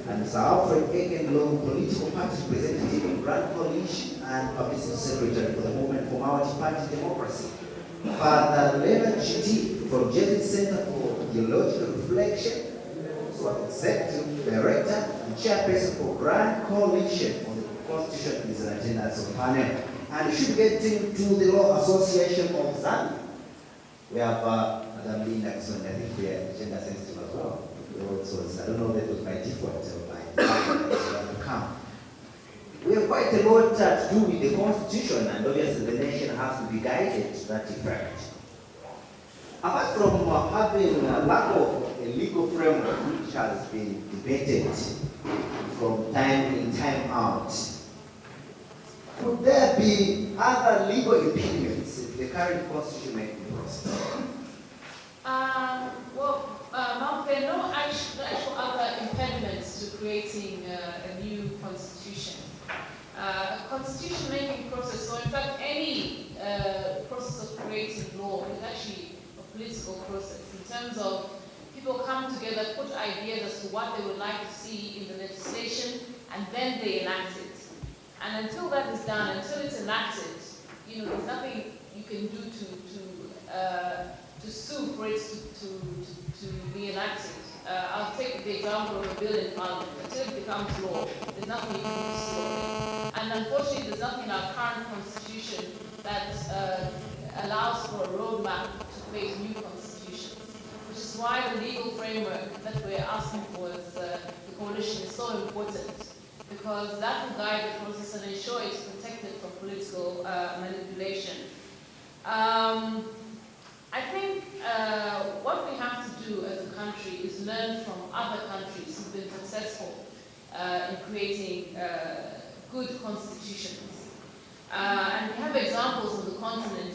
and Mr. Alfred Egenlo, political party representative of Grand Coalition and publicity secretary for the Movement for Multi-Party Democracy. Father Leonard GT from Jesuit Center for Theological Reflection, so executive director and chairperson for Grand Coalition on the Constitution is in attendance of panel. And should get to the Law Association of Zambia. We have Madam Linda Kisonde, I think we are gender sensitive as well. So I don't know if that was by default or by come. We have quite a lot to do with the Constitution, and obviously the nation has to be guided to that effect. Apart from having a lack of a legal framework which has been debated from time in, time out, could there be other legal impediments in the current constitution making process? Well, there are no actual other impediments to creating a new constitution. A constitution making process, or in fact any process of creating law, is actually a political process in terms of people come together, put ideas as to what they would like to see in the legislation, and then they enact it. And until that is done, until it's enacted, there's nothing you can do to sue for it to be enacted. I'll take the example of a bill in Parliament. Until it becomes law, there's nothing you can do to sue it. And unfortunately, there's nothing in our current constitution that allows for a roadmap to create new constitutions, which is why the legal framework that we're asking for as the coalition is so important, because that will guide the process and ensure it's protected from political manipulation. I think what we have to do as a country is learn from other countries who've been successful in creating good constitutions. And we have examples on the continent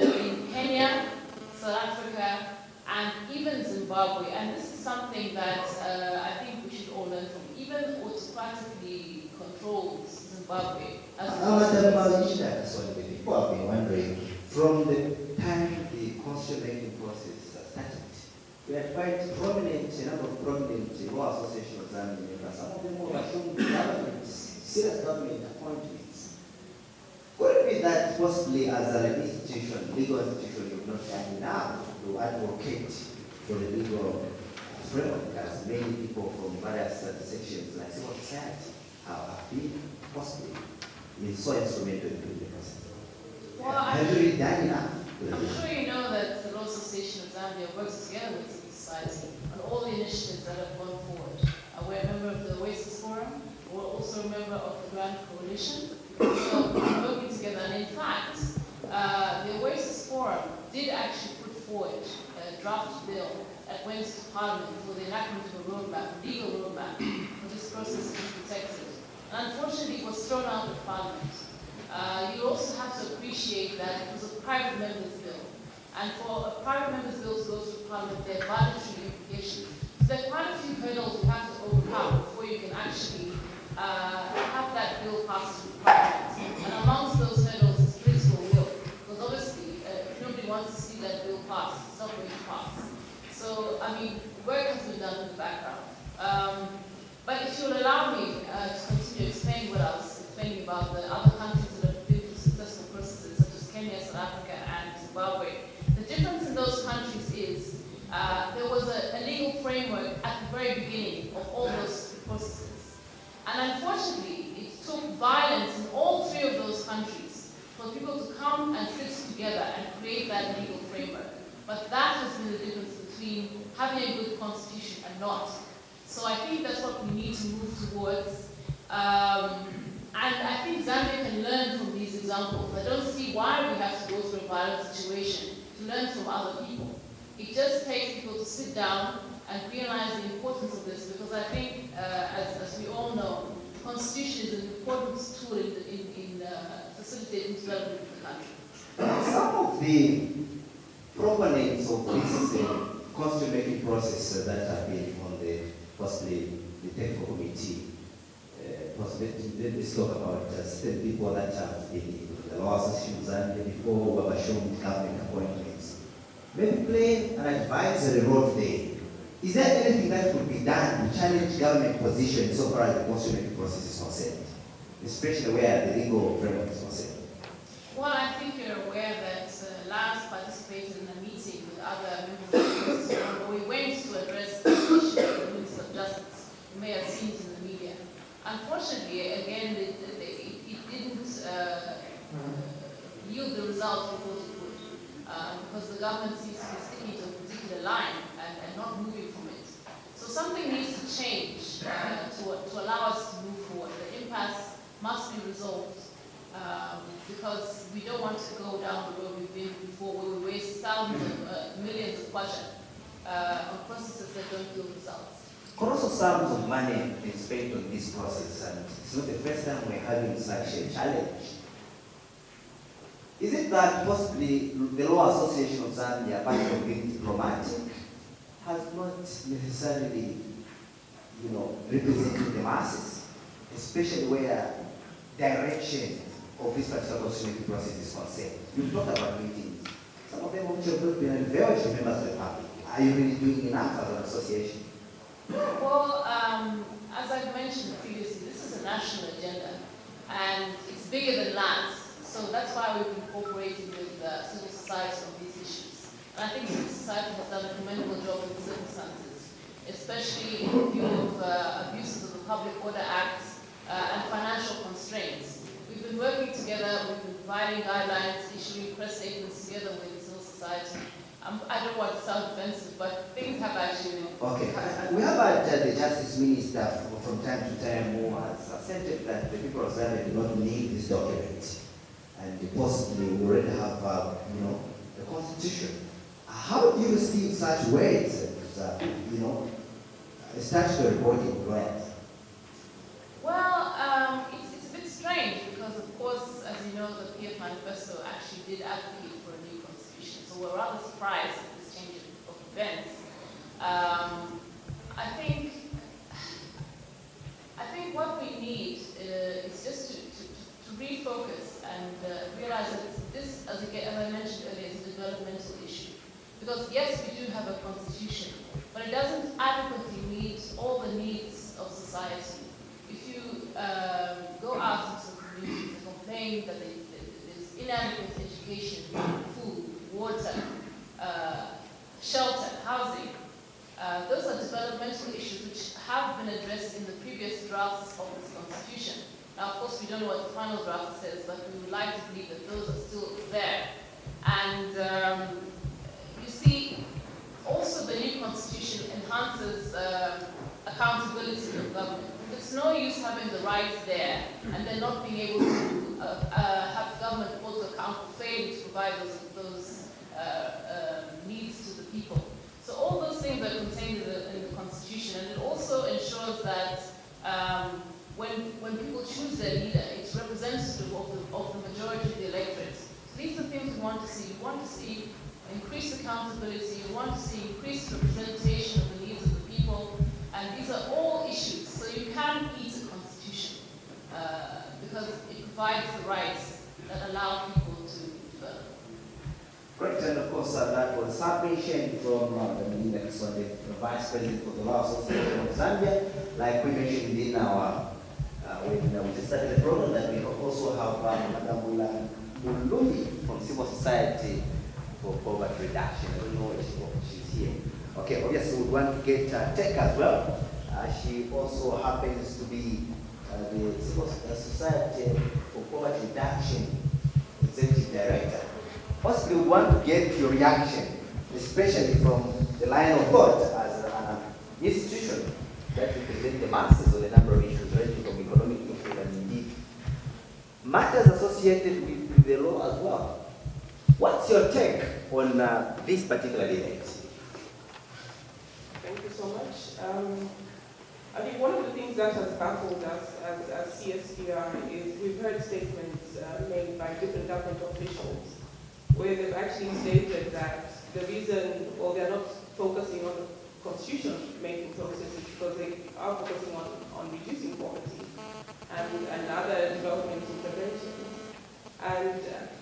in Kenya, South Africa, and even Zimbabwe. And this is something that I think we should all learn from. Even autocratically controlled Zimbabwe. People have been wondering, from the time the constitution making process started, we had quite a number of prominent law associations of Zambia members. Some of them were assumed serious government appointments. Could it be that possibly as an institution, legal institution, you've not done enough to advocate for the legal framework, as many people from various sections like civil society have been possibly so instrumental in the process? Well, have you really done enough? I'm sure you know that the Law Association of Zambia works together with civil society on all the initiatives that have gone forward. We're a member of the Oasis Forum. We're also a member of the Grand Coalition. So we're working together. And in fact, the Oasis Forum did actually put forward a draft bill that went to Parliament for the enactment of a roadmap, a legal roadmap, for this process to be protected. And unfortunately, it was thrown out of Parliament. You also have to appreciate that it was a private member's bill. And for a private member's bill to go through Parliament, there are budgetary implications. So there are quite a few hurdles you have to overcome before you can actually have that bill pass through Parliament. And amongst those hurdles is political will. Because obviously, if nobody wants to see that bill pass, it's not going to pass. So, work has been done in the background. But if you'll allow me to continue explaining what I was explaining about the other countries that have been through successful processes, such as Kenya, South Africa, and Zimbabwe, the difference in those countries is there was a legal framework at the very beginning of all those processes. And unfortunately, it took violence in all three of those countries for people to come and sit together and create that legal framework. But that has been the difference between having a good constitution and not. So I think that's what we need to move towards. And I think Zambia can learn from these examples. I don't see why we have to go through a violent situation to learn from other people. It just takes people to sit down and realize the importance of this, because I think, as we all know, the Constitution is an important tool in facilitating development of the country. Some of the proponents of this constitution-making process that have been on possibly the technical committee, let's talk about the people that have been in the Law Association of Zambia before who have shown government appointments. Maybe play an advisory role today Is there anything that could be done to challenge government position so far as the constitutional process is concerned, especially where the legal framework is concerned? Well, I think you're aware that Lars participated in a meeting with other members of the Justice Forum where we went to address the issue of the Minister of Justice. You may have seen it in the media. Unfortunately, again, it didn't yield the results we thought it would, because the government seems to be sticking to a particular line and not moving from it. So something needs to change to allow us to move forward. The impasse must be resolved. Because we don't want to go down the road we've been before, where we waste thousands of millions of kwacha on processes that don't yield results. Colossal sums of money is spent on this process, and it's not the first time we're having such a challenge. Is it that possibly the Law Association of Zambia, apart from being diplomatic, has not necessarily, represented the masses, especially where direction of this particular constitutional process is concerned? You talked about meetings. Some of them which have not been unveiled to members of the public. Are you really doing enough as an association? Well, as I've mentioned previously, this is a national agenda, and it's bigger than lands. So that's why we've been cooperating with civil society on these issues. And I think civil society has done a commendable job in circumstances, especially in view of abuses of the Public Order Act and financial constraints. We've been working together, we've been providing guidelines, issuing press statements together with civil society. I don't want to sound offensive, but things have actually... Okay, we have had the Justice Minister from time to time who has asserted that the people of Zambia do not need this document, and possibly we already have, the Constitution. How do you receive such words as, statutory reporting requires? Well, it's a bit strange because, of course, as you know, the PF Manifesto actually did advocate for a new constitution. So we're rather surprised at this change of events. I think what we need is just to refocus and realize that this, as I mentioned earlier, is a developmental issue. Because yes, we do have a constitution, but it doesn't adequately meet all the needs of society. If you go out into the communities and complain that there's inadequate education, food, water, shelter, housing, those are developmental issues which have been addressed in the previous drafts of this constitution. Now, of course, we don't know what the final draft says, but we would like to believe that those are still there. And you see, also the new constitution enhances accountability of government. It's no use having the rights there and then not being able to have government hold to account for failing to provide those needs to the people. So all those things are contained in the Constitution, and it also ensures that when people choose their leader, it's representative of the majority of the electorate. So these are things we want to see. We want to see increased accountability. We want to see increased representation of the needs of the people, and these are all issues. So you can eat a constitution because it provides the rights that allow people to develop. Great, and of course that was submission from the Vice President of the Law Association of Zambia. Like we mentioned in our when we started the program, that we also have Madam Mulumbi from Civil Society for Poverty Reduction. I don't know if she's here. Okay, obviously we want to get Tech as well. She also happens to be the Civil Society for Poverty Reduction Executive Director. Possibly we want to get your reaction, especially from the line of thought as an institution that represents the masses of the number of issues ranging from economic issues and indeed matters associated with the law as well. What's your take on this particular debate? Thank you so much. I think one of the things that has baffled us as CSPR is we've heard statements made by different government officials where they've actually stated that the reason, or they're not focusing on the constitution-making process is because they are focusing on reducing poverty and other development interventions.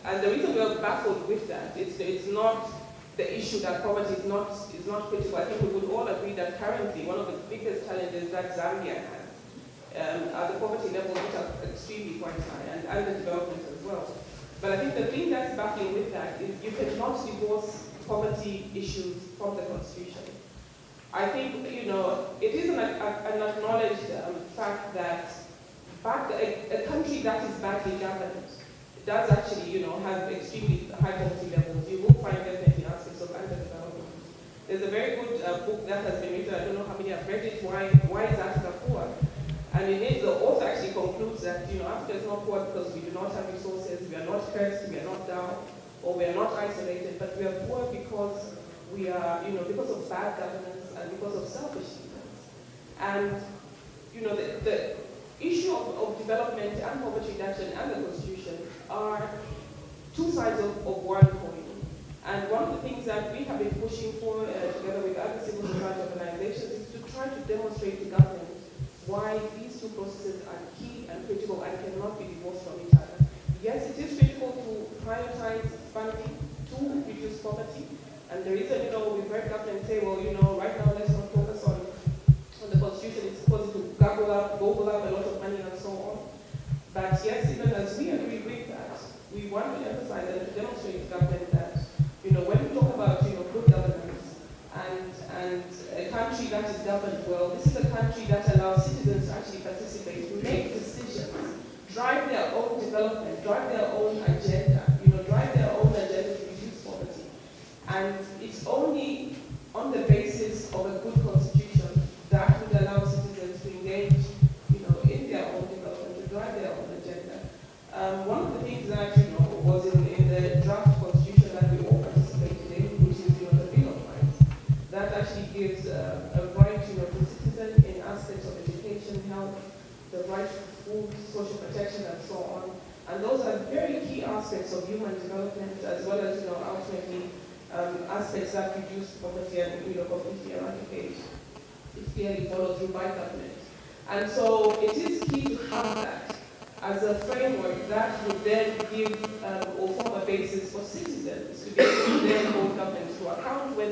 And the reason we are baffled with that, it's not the issue that poverty is not critical. I think we would all agree that currently one of the biggest challenges that Zambia has are the poverty levels, which are extremely quite high, and underdevelopment as well. But I think the thing that's battling with that is you cannot divorce poverty issues from the constitution. I think, you know, it is an acknowledged fact that a country that is badly governed does actually, you know, have extremely high poverty levels. You will find definitely aspects of underdevelopment. There's a very good book that has been written, I don't know how many have read it, Why is Africa Poor? And in it, the author actually concludes that, you know, Africa is not poor because we do not have resources, we are not cursed, we are not down, or we are not isolated, but we are poor because we are, you know, because of bad governance and because of selfishness. And, you know, the issue of development and poverty reduction and the constitution are two sides of one coin. And one of the things that we have been pushing for, together with other civil society organizations, is to try to demonstrate to government why these two processes are key and critical and cannot be divorced from each other. Yes, it is critical to prioritize funding to reduce poverty. And the reason, you know, we've heard government say, well, you know, right now let's not focus on the constitution, it's supposed to gobble up a lot of money and so on. But yes, even as we agree with that, we want to emphasize and to demonstrate to government that, you know, when we talk about, you know, good governance and a country that is governed well, this is a country that allows citizens to actually participate, to make decisions, drive their own development, drive their own agenda, you know, drive their own agenda to reduce poverty. And it's only on the basis of a good constitution that would allow citizens to engage, you know, in their own development, to drive their own agenda. One of the things that, you know, was in the draft constitution that we all participated in, which is, you know, the Bill of Rights, that actually gives a right, you know, to citizens in aspects of education, health, the right to food, social protection, and so on. And those are very key aspects of human development, as well as, you know, ultimately aspects that reduce poverty and, you know, completely eradicate. It's clearly followed through by government. And so it is key to have that as a framework that would then give or form a basis for citizens to be able to then hold government to account when